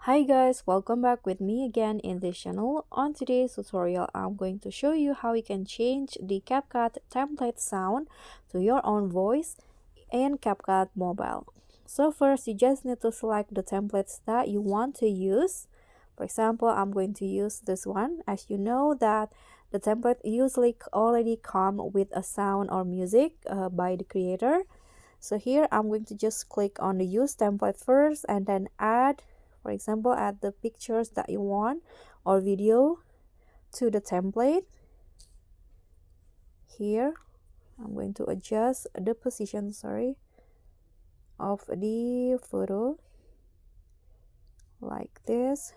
Hi guys, welcome back with me again in this channel. On today's tutorial, I'm going to show you how you can change the CapCut template sound to your own voice in CapCut Mobile. So first, you just need to select the templates that you want to use. For example, I'm going to use this one. As you know that the template usually already come with a sound or music by the creator. So here I'm going to just click on the use template first and then add, for example, add the pictures that you want or video to the template. Here I'm going to adjust the position of the photo like this.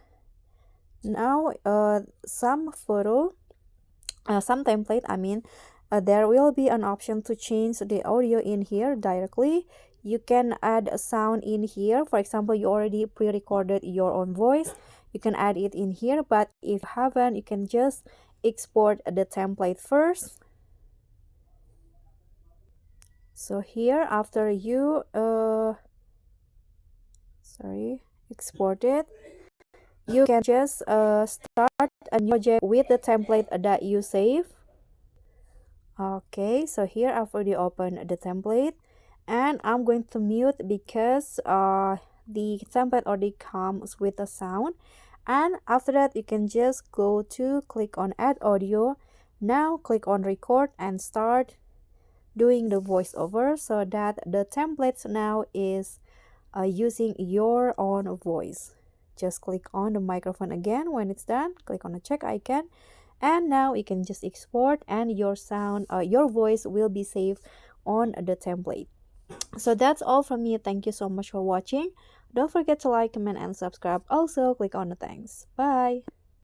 Now some template, there will be an option to change the audio in here directly. You can add a sound in here. For example, you already pre-recorded your own voice, you can add it in here, but if you haven't, you can just export the template first. So here, after you export it, you can just start a new project with the template that you save. Okay, so here I've already opened the template and I'm going to mute because the template already comes with a sound. And after that, you can just go to click on add audio. Now click on record and start doing the voiceover so that the templates now is using your own voice. Just click on the microphone again. When it's done, click on the check icon, and now you can just export and your your voice will be saved on the template. So that's all from me. Thank you so much for watching. Don't forget to like, comment, and subscribe. Also click on the thanks. Bye.